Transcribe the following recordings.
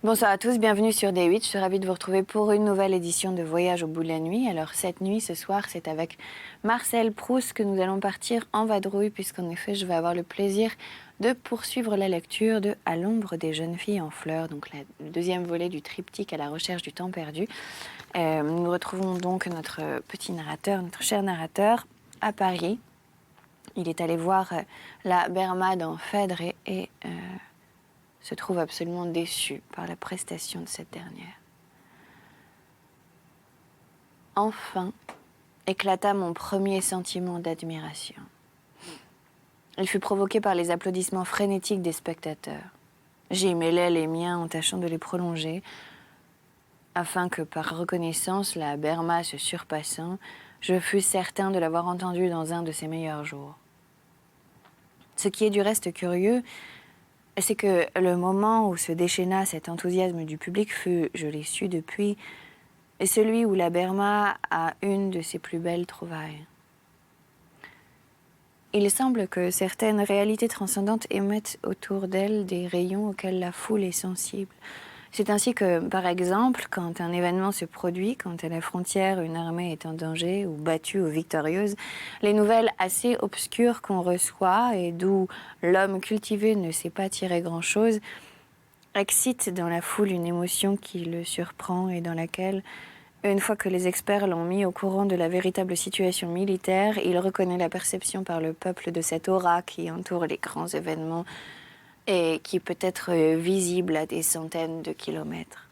Bonsoir à tous, bienvenue sur D8. Je suis ravie de vous retrouver pour une nouvelle édition de Voyage au bout de la nuit. Alors cette nuit, ce soir, c'est avec Marcel Proust que nous allons partir en vadrouille puisqu'en effet, je vais avoir le plaisir de poursuivre la lecture de À l'ombre des jeunes filles en fleurs, donc le deuxième volet du triptyque à la recherche du temps perdu. Nous retrouvons donc notre petit narrateur, notre cher narrateur, à Paris. Il est allé voir la Berma dans Phèdre et se trouve absolument déçu par la prestation de cette dernière. Enfin, éclata mon premier sentiment d'admiration. Il fut provoqué par les applaudissements frénétiques des spectateurs. J'y mêlais les miens en tâchant de les prolonger, afin que, par reconnaissance, la Berma se surpassant, je fusse certain de l'avoir entendue dans un de ses meilleurs jours. Ce qui est du reste curieux, c'est que le moment où se déchaîna cet enthousiasme du public fut, je l'ai su depuis, celui où la Berma a une de ses plus belles trouvailles. Il semble que certaines réalités transcendantes émettent autour d'elle des rayons auxquels la foule est sensible. C'est ainsi que, par exemple, quand un événement se produit, quand à la frontière une armée est en danger ou battue ou victorieuse, les nouvelles assez obscures qu'on reçoit et d'où l'homme cultivé ne sait pas tirer grand-chose, excitent dans la foule une émotion qui le surprend et dans laquelle, une fois que les experts l'ont mis au courant de la véritable situation militaire, il reconnaît la perception par le peuple de cette aura qui entoure les grands événements et qui peut être visible à des centaines de kilomètres.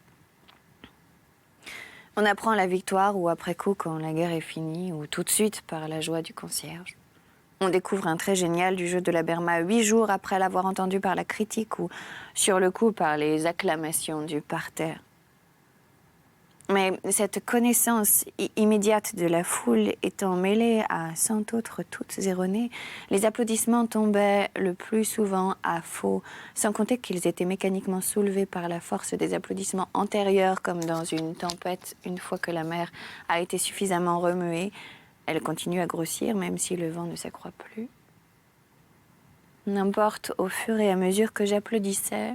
On apprend la victoire ou après coup quand la guerre est finie, ou tout de suite par la joie du concierge. On découvre un trait génial du jeu de la Berma 8 jours après l'avoir entendu par la critique ou sur le coup par les acclamations du parterre. Mais cette connaissance immédiate de la foule étant mêlée à cent autres toutes erronées, les applaudissements tombaient le plus souvent à faux, sans compter qu'ils étaient mécaniquement soulevés par la force des applaudissements antérieurs, comme dans une tempête. Une fois que la mer a été suffisamment remuée, elle continue à grossir, même si le vent ne s'accroît plus. N'importe, au fur et à mesure que j'applaudissais,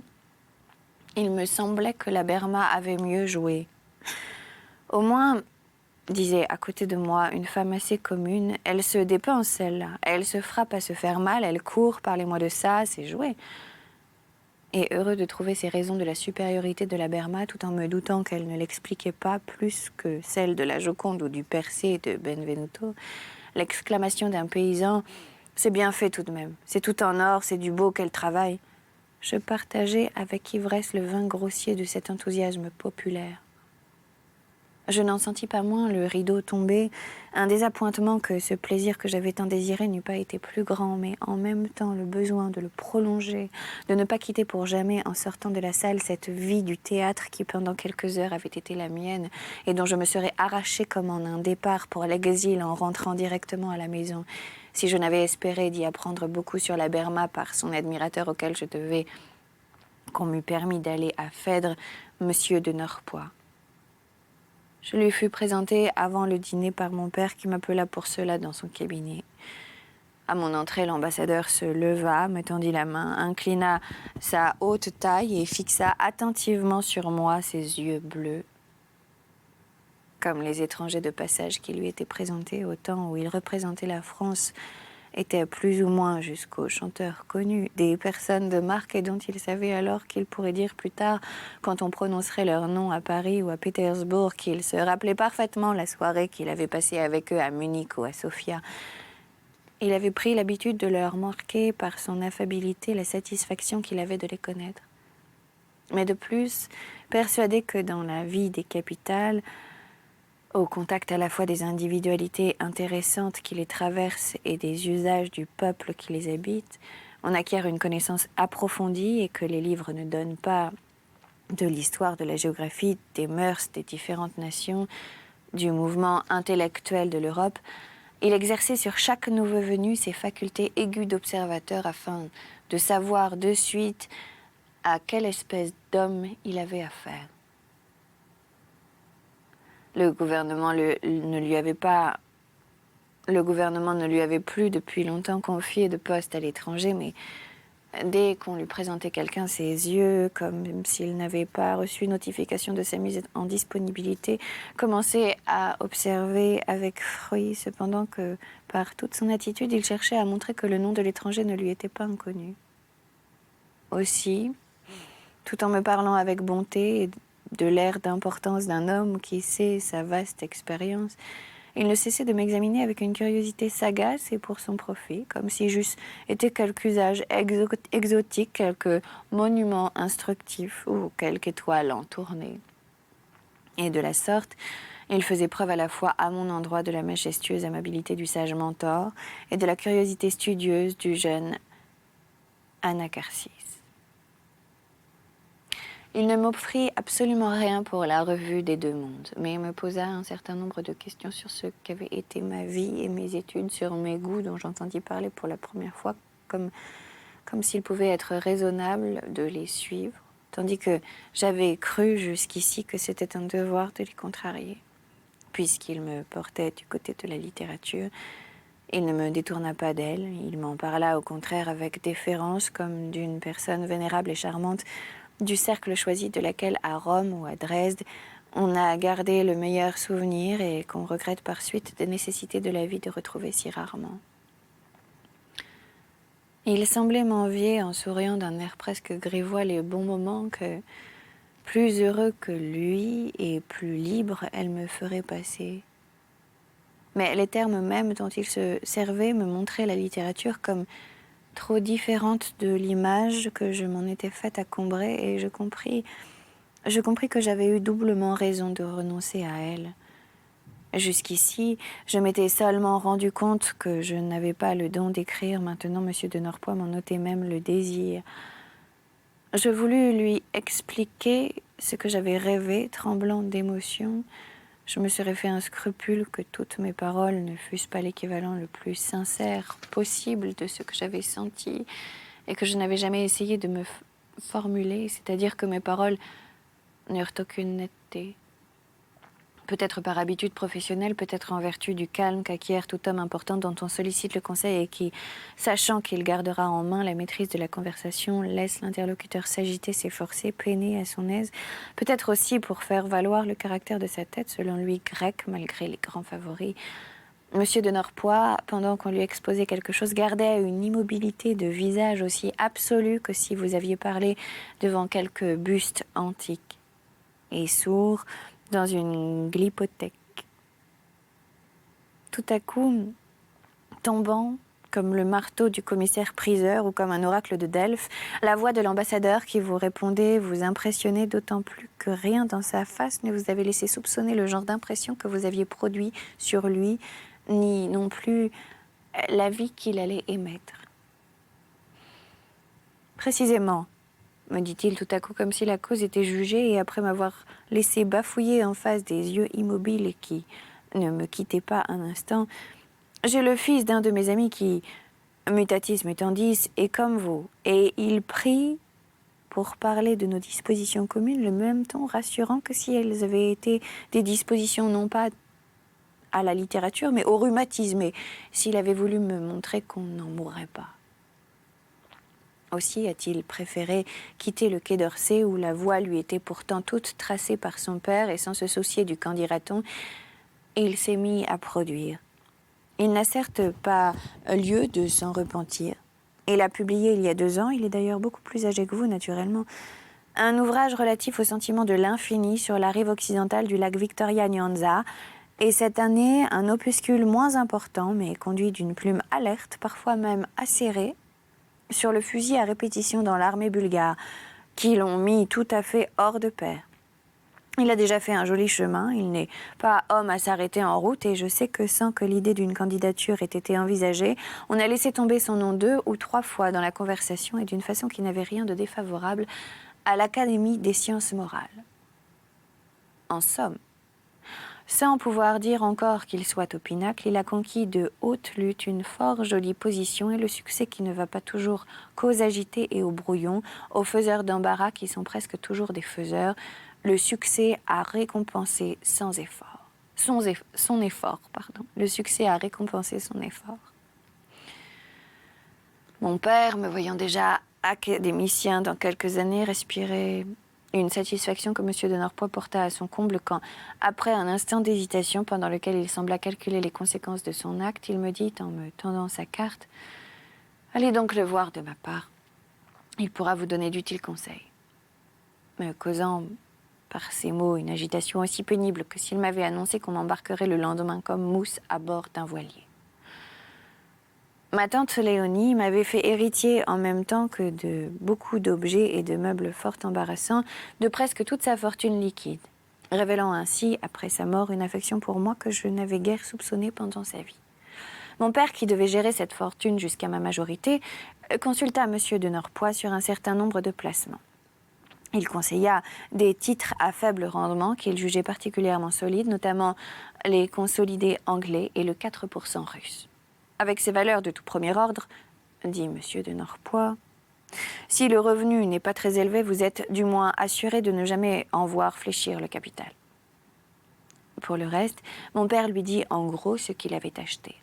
il me semblait que la Berma avait mieux joué. Au moins, disait à côté de moi une femme assez commune, elle se dépense celle-là, elle se frappe à se faire mal, elle court, parlez-moi de ça, c'est joué. Et heureux de trouver ces raisons de la supériorité de la Berma, tout en me doutant qu'elle ne l'expliquait pas plus que celle de la Joconde ou du Persée de Benvenuto, l'exclamation d'un paysan, c'est bien fait tout de même, c'est tout en or, c'est du beau qu'elle travaille. Je partageais avec ivresse le vin grossier de cet enthousiasme populaire. Je n'en sentis pas moins le rideau tomber, un désappointement que ce plaisir que j'avais tant désiré n'eût pas été plus grand, mais en même temps le besoin de le prolonger, de ne pas quitter pour jamais en sortant de la salle cette vie du théâtre qui pendant quelques heures avait été la mienne et dont je me serais arrachée comme en un départ pour l'exil en rentrant directement à la maison, si je n'avais espéré d'y apprendre beaucoup sur la Berma par son admirateur auquel je devais qu'on m'eût permis d'aller à Phèdre, monsieur de Norpois. Je lui fus présentée avant le dîner par mon père qui m'appela pour cela dans son cabinet. À mon entrée, l'ambassadeur se leva, me tendit la main, inclina sa haute taille et fixa attentivement sur moi ses yeux bleus. Comme les étrangers de passage qui lui étaient présentés au temps où il représentait la France étaient plus ou moins, jusqu'aux chanteurs connus, des personnes de marque et dont il savait alors qu'il pourrait dire plus tard, quand on prononcerait leur nom à Paris ou à Pétersbourg, qu'il se rappelait parfaitement la soirée qu'il avait passée avec eux à Munich ou à Sofia. Il avait pris l'habitude de leur marquer par son affabilité la satisfaction qu'il avait de les connaître. Mais de plus, persuadé que dans la vie des capitales, au contact à la fois des individualités intéressantes qui les traversent et des usages du peuple qui les habite, on acquiert une connaissance approfondie et que les livres ne donnent pas de l'histoire, de la géographie, des mœurs des différentes nations, du mouvement intellectuel de l'Europe. Il exerçait sur chaque nouveau venu ses facultés aiguës d'observateur afin de savoir de suite à quelle espèce d'homme il avait affaire. Le gouvernement ne lui avait plus depuis longtemps confié de poste à l'étranger, mais Dès qu'on lui présentait quelqu'un, ses yeux, comme s'il n'avait pas reçu notification de sa mise en disponibilité, commençaient à observer avec fruit, cependant que, par toute son attitude, il cherchait à montrer que le nom de l'étranger ne lui était pas inconnu. Aussi, tout en me parlant avec bonté et de l'air d'importance d'un homme qui sait sa vaste expérience, il ne cessait de m'examiner avec une curiosité sagace et pour son profit, comme si j'eusse été quelque usage exotique, quelque monument instructif ou quelque étoile en tournée. Et de la sorte, il faisait preuve à la fois à mon endroit de la majestueuse amabilité du sage mentor et de la curiosité studieuse du jeune Anacharsis. Il ne m'offrit absolument rien pour la revue des deux mondes, mais me posa un certain nombre de questions sur ce qu'avait été ma vie et mes études, sur mes goûts dont j'entendis parler pour la première fois, comme s'il pouvait être raisonnable de les suivre, tandis que j'avais cru jusqu'ici que c'était un devoir de les contrarier. Puisqu'il me portait du côté de la littérature, il ne me détourna pas d'elle, il m'en parla au contraire avec déférence comme d'une personne vénérable et charmante, du cercle choisi de laquelle à Rome ou à Dresde, on a gardé le meilleur souvenir et qu'on regrette par suite des nécessités de la vie de retrouver si rarement. Il semblait m'envier en souriant d'un air presque grivois les bons moments que, plus heureux que lui et plus libre, elle me ferait passer. Mais les termes mêmes dont il se servait me montraient la littérature comme trop différente de l'image que je m'en étais faite à Combray, et je compris que j'avais eu doublement raison de renoncer à elle. Jusqu'ici, je m'étais seulement rendu compte que je n'avais pas le don d'écrire. Maintenant, M. de Norpois m'en ôtait même le désir. Je voulus lui expliquer ce que j'avais rêvé, tremblant d'émotion. Je me serais fait un scrupule que toutes mes paroles ne fussent pas l'équivalent le plus sincère possible de ce que j'avais senti et que je n'avais jamais essayé de me formuler, c'est-à-dire que mes paroles n'eurent aucune netteté. Peut-être par habitude professionnelle, peut-être en vertu du calme qu'acquiert tout homme important dont on sollicite le conseil et qui, sachant qu'il gardera en main la maîtrise de la conversation, laisse l'interlocuteur s'agiter, s'efforcer, peiner à son aise. Peut-être aussi pour faire valoir le caractère de sa tête, selon lui grec, malgré les grands favoris. Monsieur de Norpois, pendant qu'on lui exposait quelque chose, gardait une immobilité de visage aussi absolue que si vous aviez parlé devant quelque buste antique. Et sourd, dans une glypothèque. Tout à coup, tombant comme le marteau du commissaire-priseur ou comme un oracle de Delphes, la voix de l'ambassadeur qui vous répondait vous impressionnait d'autant plus que rien dans sa face ne vous avait laissé soupçonner le genre d'impression que vous aviez produit sur lui, ni non plus l'avis qu'il allait émettre. Précisément, me dit-il tout à coup comme si la cause était jugée, et après m'avoir laissé bafouiller en face des yeux immobiles et qui ne me quittaient pas un instant, j'ai le fils d'un de mes amis qui, mutatis mutandis, est comme vous, et il prit, pour parler de nos dispositions communes, le même ton rassurant que si elles avaient été des dispositions non pas à la littérature, mais au rhumatisme, et s'il avait voulu me montrer qu'on n'en mourrait pas. Aussi a-t-il préféré quitter le Quai d'Orsay où la voie lui était pourtant toute tracée par son père et sans se soucier du qu'en dira-t-on, et il s'est mis à produire. Il n'a certes pas lieu de s'en repentir. Il a publié il y a 2 ans, il est d'ailleurs beaucoup plus âgé que vous naturellement, un ouvrage relatif au sentiment de l'infini sur la rive occidentale du lac Victoria Nyanza, et cette année un opuscule moins important mais conduit d'une plume alerte, parfois même acérée, sur le fusil à répétition dans l'armée bulgare, qui l'ont mis tout à fait hors de pair. Il a déjà fait un joli chemin, il n'est pas homme à s'arrêter en route, et je sais que sans que l'idée d'une candidature ait été envisagée, on a laissé tomber son nom 2 ou 3 fois dans la conversation, et d'une façon qui n'avait rien de défavorable à l'Académie des sciences morales. En somme, sans pouvoir dire encore qu'il soit au pinacle, il a conquis de haute lutte une fort jolie position, et le succès qui ne va pas toujours qu'aux agités et aux brouillons, aux faiseurs d'embarras qui sont presque toujours des faiseurs, le succès a récompensé sans effort. Son effort. Le succès a récompensé son effort. Mon père, me voyant déjà académicien dans quelques années respirait une satisfaction que M. de Norpois porta à son comble quand, après un instant d'hésitation pendant lequel il sembla calculer les conséquences de son acte, il me dit, en me tendant sa carte, « Allez donc le voir de ma part. Il pourra vous donner d'utiles conseils. » Me causant par ces mots une agitation aussi pénible que s'il m'avait annoncé qu'on m'embarquerait le lendemain comme mousse à bord d'un voilier. Ma tante Léonie m'avait fait héritier en même temps que de beaucoup d'objets et de meubles fort embarrassants de presque toute sa fortune liquide, révélant ainsi, après sa mort, une affection pour moi que je n'avais guère soupçonnée pendant sa vie. Mon père, qui devait gérer cette fortune jusqu'à ma majorité, consulta M. de Norpois sur un certain nombre de placements. Il conseilla des titres à faible rendement qu'il jugeait particulièrement solides, notamment les consolidés anglais et le 4% russe. Avec ces valeurs de tout premier ordre, dit M. de Norpois, si le revenu n'est pas très élevé, vous êtes du moins assuré de ne jamais en voir fléchir le capital. Pour le reste, mon père lui dit en gros ce qu'il avait acheté.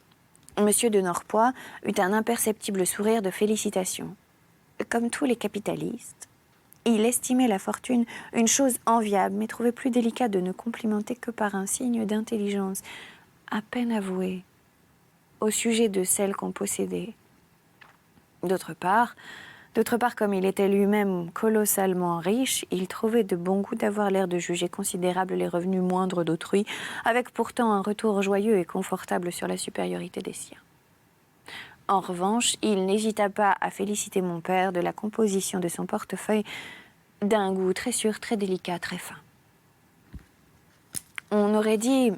M. de Norpois eut un imperceptible sourire de félicitation. Comme tous les capitalistes, il estimait la fortune une chose enviable, mais trouvait plus délicat de ne complimenter que par un signe d'intelligence, à peine avoué, au sujet de celle qu'on possédait. D'autre part, comme il était lui-même colossalement riche, il trouvait de bon goût d'avoir l'air de juger considérables les revenus moindres d'autrui, avec pourtant un retour joyeux et confortable sur la supériorité des siens. En revanche, il n'hésita pas à féliciter mon père de la composition de son portefeuille, d'un goût très sûr, très délicat, très fin. On aurait dit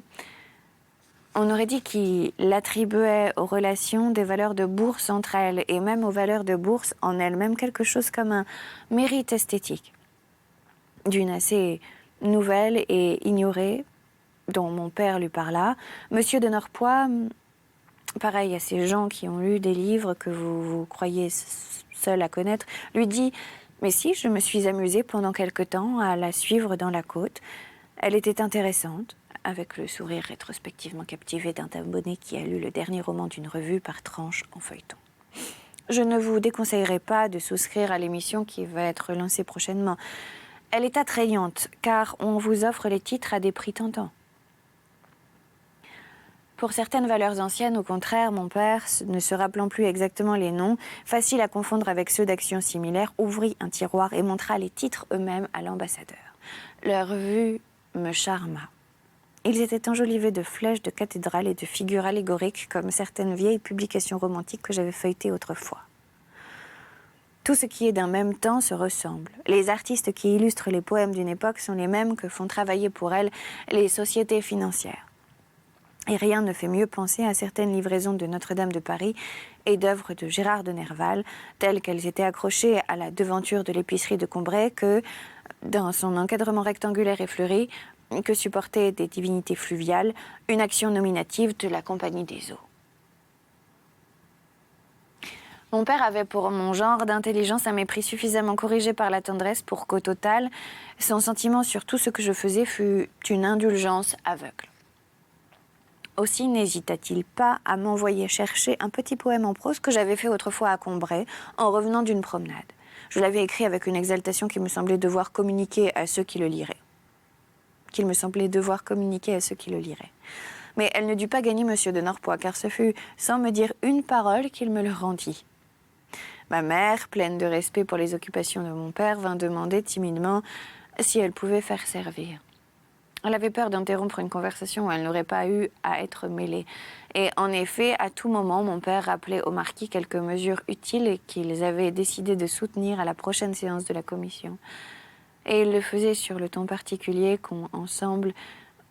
qu'il attribuait aux relations des valeurs de bourse entre elles et même aux valeurs de bourse en elles-mêmes quelque chose comme un mérite esthétique, d'une assez nouvelle et ignorée, dont mon père lui parla. Monsieur de Norpois, pareil à ces gens qui ont lu des livres que vous croyez seul à connaître, lui dit « Mais si, je me suis amusée pendant quelque temps à la suivre dans la côte. Elle était intéressante. » avec le sourire rétrospectivement captivé d'un abonné qui a lu le dernier roman d'une revue par tranche en feuilleton. Je ne vous déconseillerais pas de souscrire à l'émission qui va être lancée prochainement. Elle est attrayante, car on vous offre les titres à des prix tentants. Pour certaines valeurs anciennes, au contraire, mon père, ne se rappelant plus exactement les noms, facile à confondre avec ceux d'actions similaires, ouvrit un tiroir et montra les titres eux-mêmes à l'ambassadeur. Leur vue me charma. Ils étaient enjolivés de flèches, de cathédrales et de figures allégoriques comme certaines vieilles publications romantiques que j'avais feuilletées autrefois. Tout ce qui est d'un même temps se ressemble. Les artistes qui illustrent les poèmes d'une époque sont les mêmes que font travailler pour elles les sociétés financières. Et rien ne fait mieux penser à certaines livraisons de Notre-Dame de Paris et d'œuvres de Gérard de Nerval, telles qu'elles étaient accrochées à la devanture de l'épicerie de Combray, que, dans son encadrement rectangulaire et fleuri, que supportaient des divinités fluviales, une action nominative de la Compagnie des Eaux. Mon père avait pour mon genre d'intelligence un mépris suffisamment corrigé par la tendresse pour qu'au total, son sentiment sur tout ce que je faisais fût une indulgence aveugle. Aussi n'hésita-t-il pas à m'envoyer chercher un petit poème en prose que j'avais fait autrefois à Combray en revenant d'une promenade. Je l'avais écrit avec une exaltation qui me semblait devoir communiquer à ceux qui le liraient. Mais elle ne dut pas gagner M. de Norpois, car ce fut sans me dire une parole qu'il me le rendit. Ma mère, pleine de respect pour les occupations de mon père, vint demander timidement si elle pouvait faire servir. Elle avait peur d'interrompre une conversation où elle n'aurait pas eu à être mêlée. Et en effet, à tout moment, mon père rappelait au marquis quelques mesures utiles qu'ils avaient décidé de soutenir à la prochaine séance de la commission. Et il le faisait sur le ton particulier qu'ont ensemble,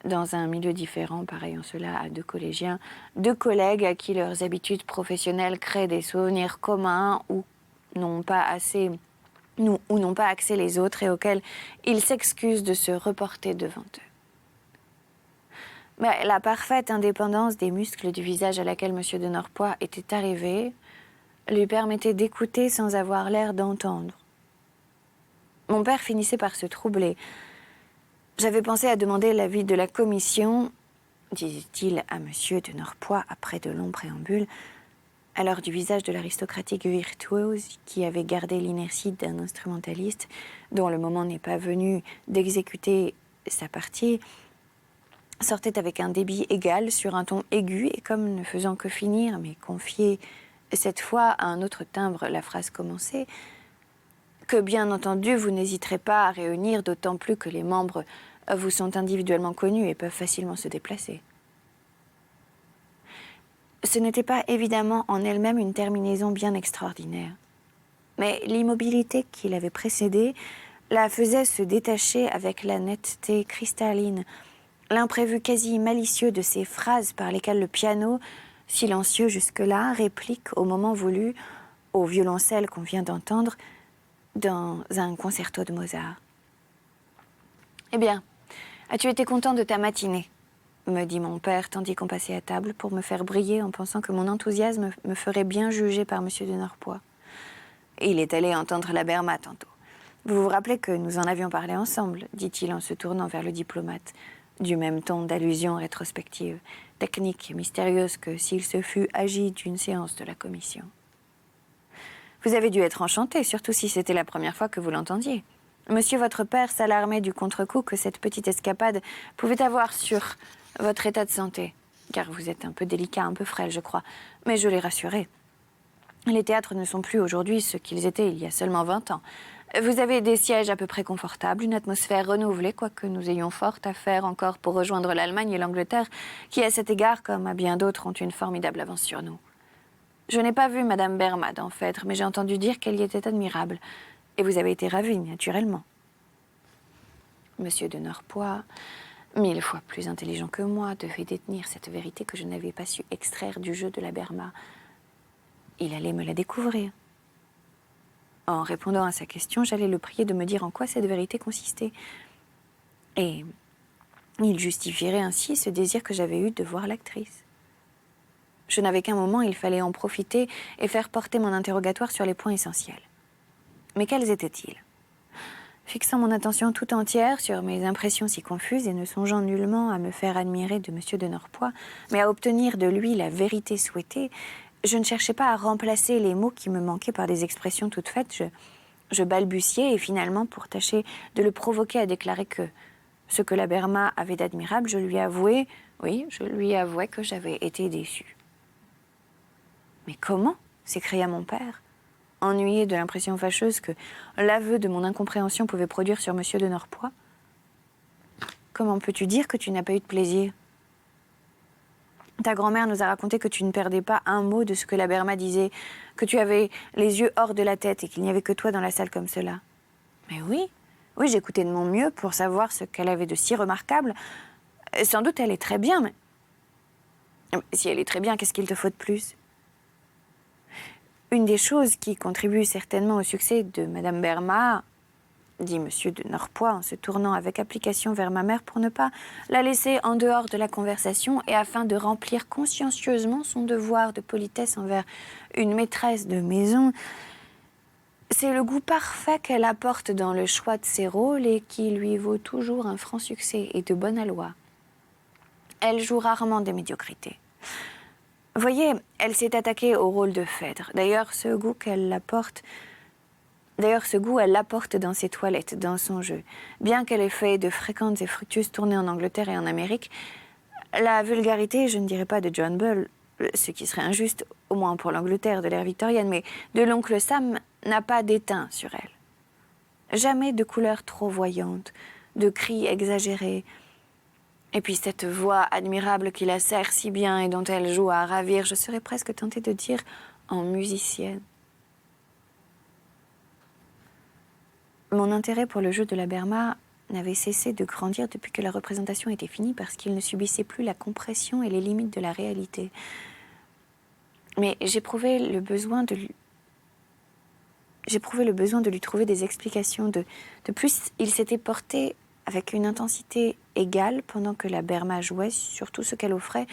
dans un milieu différent, pareil en cela à deux collégiens, deux collègues à qui leurs habitudes professionnelles créent des souvenirs communs ou n'ont pas accès les autres et auxquels ils s'excusent de se reporter devant eux. Mais la parfaite indépendance des muscles du visage à laquelle M. de Norpois était arrivé lui permettait d'écouter sans avoir l'air d'entendre. Mon père finissait par se troubler. J'avais pensé à demander l'avis de la commission, disait-il à M. de Norpois après de longs préambules. Alors du visage de l'aristocratique virtuose qui avait gardé l'inertie d'un instrumentaliste dont le moment n'est pas venu d'exécuter sa partie, sortait avec un débit égal sur un ton aigu et comme ne faisant que finir, mais confier cette fois à un autre timbre la phrase commencée, que bien entendu vous n'hésiterez pas à réunir, d'autant plus que les membres vous sont individuellement connus et peuvent facilement se déplacer. Ce n'était pas évidemment en elle-même une terminaison bien extraordinaire. Mais l'immobilité qui l'avait précédée la faisait se détacher avec la netteté cristalline, l'imprévu quasi malicieux de ces phrases par lesquelles le piano, silencieux jusque-là, réplique au moment voulu au violoncelle qu'on vient d'entendre dans un concerto de Mozart. « Eh bien, as-tu été content de ta matinée ?» me dit mon père, tandis qu'on passait à table, pour me faire briller en pensant que mon enthousiasme me ferait bien juger par M. de Norpois. Il est allé entendre la Berma tantôt. Vous vous rappelez que nous en avions parlé ensemble, dit-il en se tournant vers le diplomate, du même ton d'allusion rétrospective, technique et mystérieuse que s'il se fût agi d'une séance de la commission. Vous avez dû être enchanté, surtout si c'était la première fois que vous l'entendiez. Monsieur votre père s'alarmait du contre-coup que cette petite escapade pouvait avoir sur votre état de santé, car vous êtes un peu délicat, un peu frêle, je crois, mais je l'ai rassuré. Les théâtres ne sont plus aujourd'hui ce qu'ils étaient il y a seulement 20 ans. Vous avez des sièges à peu près confortables, une atmosphère renouvelée, quoique nous ayons fort à faire encore pour rejoindre l'Allemagne et l'Angleterre, qui à cet égard, comme à bien d'autres, ont une formidable avance sur nous. Je n'ai pas vu Madame Berma dans Phèdre, mais j'ai entendu dire qu'elle y était admirable. Et vous avez été ravi, naturellement. Monsieur de Norpois, 1000 fois plus intelligent que moi, devait détenir cette vérité que je n'avais pas su extraire du jeu de la Berma. Il allait me la découvrir. En répondant à sa question, j'allais le prier de me dire en quoi cette vérité consistait. Et il justifierait ainsi ce désir que j'avais eu de voir l'actrice. Je n'avais qu'un moment, il fallait en profiter et faire porter mon interrogatoire sur les points essentiels. Mais quels étaient-ils ? Fixant mon attention tout entière sur mes impressions si confuses et ne songeant nullement à me faire admirer de M. de Norpois, mais à obtenir de lui la vérité souhaitée, je ne cherchais pas à remplacer les mots qui me manquaient par des expressions toutes faites. Je balbutiais et finalement, pour tâcher de le provoquer à déclarer que ce que la Berma avait d'admirable, je lui avouais que j'avais été déçue. « Mais comment ?» s'écria mon père, ennuyé de l'impression fâcheuse que l'aveu de mon incompréhension pouvait produire sur M. de Norpois. « Comment peux-tu dire que tu n'as pas eu de plaisir ? Ta grand-mère nous a raconté que tu ne perdais pas un mot de ce que la Berma disait, que tu avais les yeux hors de la tête et qu'il n'y avait que toi dans la salle comme cela. » Mais oui, j'écoutais de mon mieux pour savoir ce qu'elle avait de si remarquable. Sans doute elle est très bien, mais si elle est très bien, qu'est-ce qu'il te faut de plus ? Une des choses qui contribue certainement au succès de Madame Berma, dit M. de Norpois en se tournant avec application vers ma mère pour ne pas la laisser en dehors de la conversation et afin de remplir consciencieusement son devoir de politesse envers une maîtresse de maison, c'est le goût parfait qu'elle apporte dans le choix de ses rôles et qui lui vaut toujours un franc succès et de bonne aloi. Elle joue rarement des médiocrités. Voyez, elle s'est attaquée au rôle de Phèdre. D'ailleurs, ce goût, elle l'apporte dans ses toilettes, dans son jeu. Bien qu'elle ait fait de fréquentes et fructueuses tournées en Angleterre et en Amérique, la vulgarité, je ne dirais pas de John Bull, ce qui serait injuste, au moins pour l'Angleterre de l'ère victorienne, mais de l'oncle Sam n'a pas déteint sur elle. Jamais de couleurs trop voyantes, de cris exagérés. Et puis cette voix admirable qui la sert si bien et dont elle joue à ravir, je serais presque tentée de dire en musicienne. Mon intérêt pour le jeu de la Berma n'avait cessé de grandir depuis que la représentation était finie parce qu'il ne subissait plus la compression et les limites de la réalité. Mais j'éprouvais le besoin de lui trouver des explications. De plus, il s'était porté avec une intensité égale pendant que la Berma jouait sur tout ce qu'elle offrait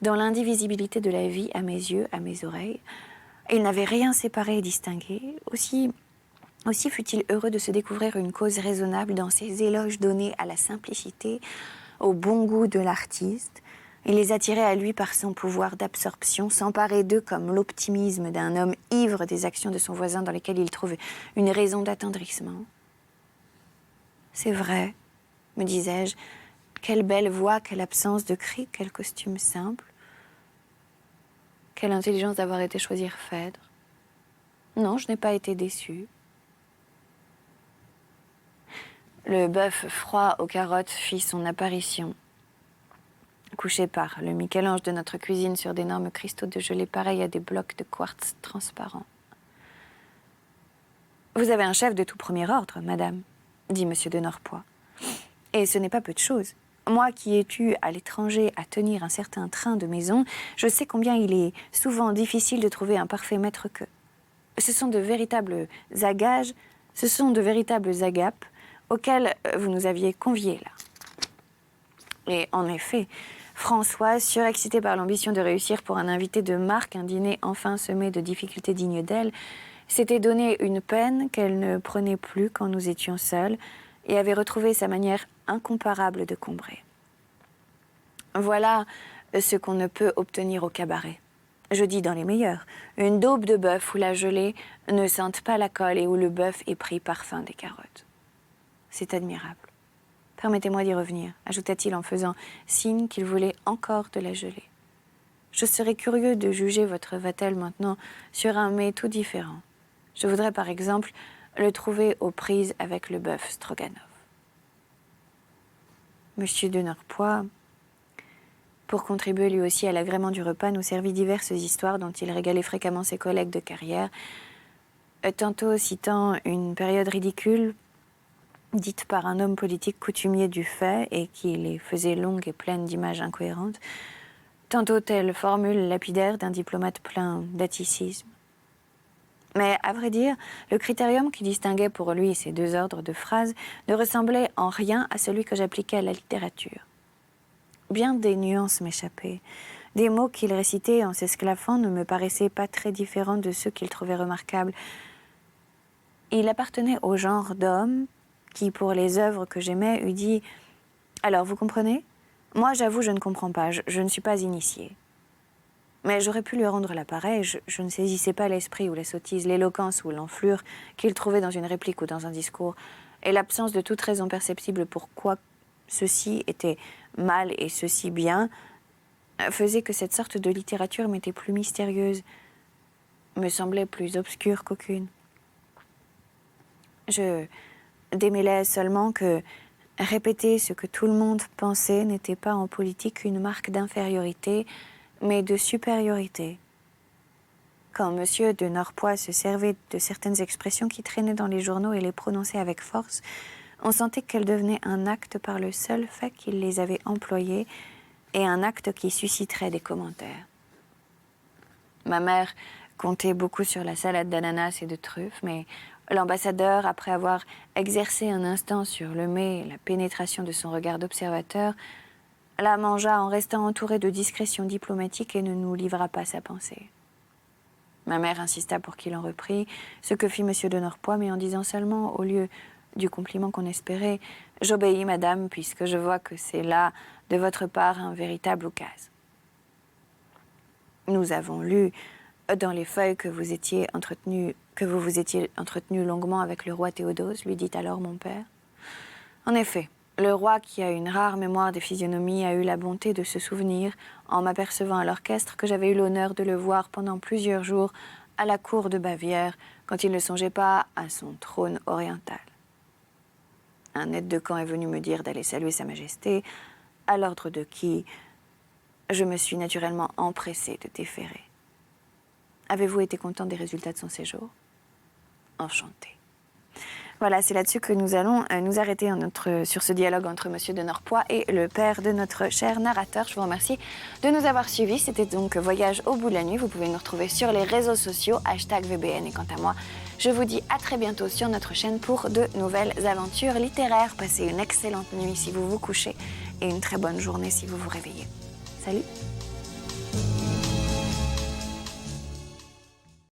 dans l'indivisibilité de la vie à mes yeux, à mes oreilles. Il n'avait rien séparé et distingué. Aussi fut-il heureux de se découvrir une cause raisonnable dans ses éloges donnés à la simplicité, au bon goût de l'artiste, Il les attirait à lui par son pouvoir d'absorption, s'emparait d'eux comme l'optimisme d'un homme ivre des actions de son voisin dans lesquelles il trouve une raison d'attendrissement. C'est vrai, me disais-je, quelle belle voix, quelle absence de cris, quel costume simple. Quelle intelligence d'avoir été choisir Phèdre. Non, je n'ai pas été déçue. Le bœuf froid aux carottes fit son apparition. Couché par le Michel-Ange de notre cuisine sur d'énormes cristaux de gelée pareils à des blocs de quartz transparents. « Vous avez un chef de tout premier ordre, madame, » dit M. de Norpois. « Et ce n'est pas peu de chose. Moi qui ai eu à l'étranger à tenir un certain train de maison, je sais combien il est souvent difficile de trouver un parfait maître que. Ce sont de véritables agages, ce sont de véritables agapes auxquels vous nous aviez conviés là. » Et en effet, Françoise, surexcitée par l'ambition de réussir pour un invité de marque, un dîner enfin semé de difficultés dignes d'elle, s'était donné une peine qu'elle ne prenait plus quand nous étions seuls et avait retrouvé sa manière incomparable de combrer. Voilà ce qu'on ne peut obtenir au cabaret. Je dis dans les meilleurs, une daube de bœuf où la gelée ne sente pas la colle et où le bœuf est pris parfum des carottes. C'est admirable. Permettez-moi d'y revenir, ajouta-t-il en faisant signe qu'il voulait encore de la gelée. Je serais curieux de juger votre vatel maintenant sur un mets tout différent. Je voudrais par exemple le trouver aux prises avec le bœuf stroganoff. Monsieur de Norpois, pour contribuer lui aussi à l'agrément du repas, nous servit diverses histoires dont il régalait fréquemment ses collègues de carrière, tantôt citant une période ridicule dite par un homme politique coutumier du fait et qui les faisait longues et pleines d'images incohérentes, tantôt telle formule lapidaire d'un diplomate plein d'atticisme. Mais à vrai dire, le critérium qui distinguait pour lui ces deux ordres de phrases ne ressemblait en rien à celui que j'appliquais à la littérature. Bien des nuances m'échappaient. Des mots qu'il récitait en s'esclaffant ne me paraissaient pas très différents de ceux qu'il trouvait remarquables. Il appartenait au genre d'homme qui, pour les œuvres que j'aimais, eût dit « Alors, vous comprenez ? Moi, j'avoue, je ne comprends pas, je ne suis pas initié. » Mais j'aurais pu lui rendre l'appareil, je ne saisissais pas l'esprit ou la sottise, l'éloquence ou l'enflure qu'il trouvait dans une réplique ou dans un discours, et l'absence de toute raison perceptible pourquoi ceci était mal et ceci bien, faisait que cette sorte de littérature m'était plus mystérieuse, me semblait plus obscure qu'aucune. Je démêlais seulement que répéter ce que tout le monde pensait n'était pas en politique une marque d'infériorité, mais de supériorité. Quand M. de Norpois se servait de certaines expressions qui traînaient dans les journaux et les prononçait avec force, on sentait qu'elles devenaient un acte par le seul fait qu'il les avait employées et un acte qui susciterait des commentaires. Ma mère comptait beaucoup sur la salade d'ananas et de truffes, mais l'ambassadeur, après avoir exercé un instant sur le mets et la pénétration de son regard d'observateur, la mangea en restant entouré de discrétion diplomatique et ne nous livra pas sa pensée. Ma mère insista pour qu'il en reprît, ce que fit M. de Norpois, mais en disant seulement, au lieu du compliment qu'on espérait, « J'obéis, madame, puisque je vois que c'est là, de votre part, un véritable oukase. » Nous avons lu dans les feuilles que vous vous étiez entretenu longuement avec le roi Théodose, lui dit alors mon père. En effet, le roi, qui a une rare mémoire des physionomies, a eu la bonté de se souvenir, en m'apercevant à l'orchestre, que j'avais eu l'honneur de le voir pendant plusieurs jours à la cour de Bavière, quand il ne songeait pas à son trône oriental. Un aide de camp est venu me dire d'aller saluer Sa Majesté, à l'ordre de qui je me suis naturellement empressée de déférer. Avez-vous été content des résultats de son séjour ? Enchantée. Voilà, c'est là-dessus que nous allons nous arrêter sur ce dialogue entre M. de Norpois et le père de notre cher narrateur. Je vous remercie de nous avoir suivis. C'était donc Voyage au bout de la nuit. Vous pouvez nous retrouver sur les réseaux sociaux, #VBN. Et quant à moi, je vous dis à très bientôt sur notre chaîne pour de nouvelles aventures littéraires. Passez une excellente nuit si vous vous couchez et une très bonne journée si vous vous réveillez. Salut!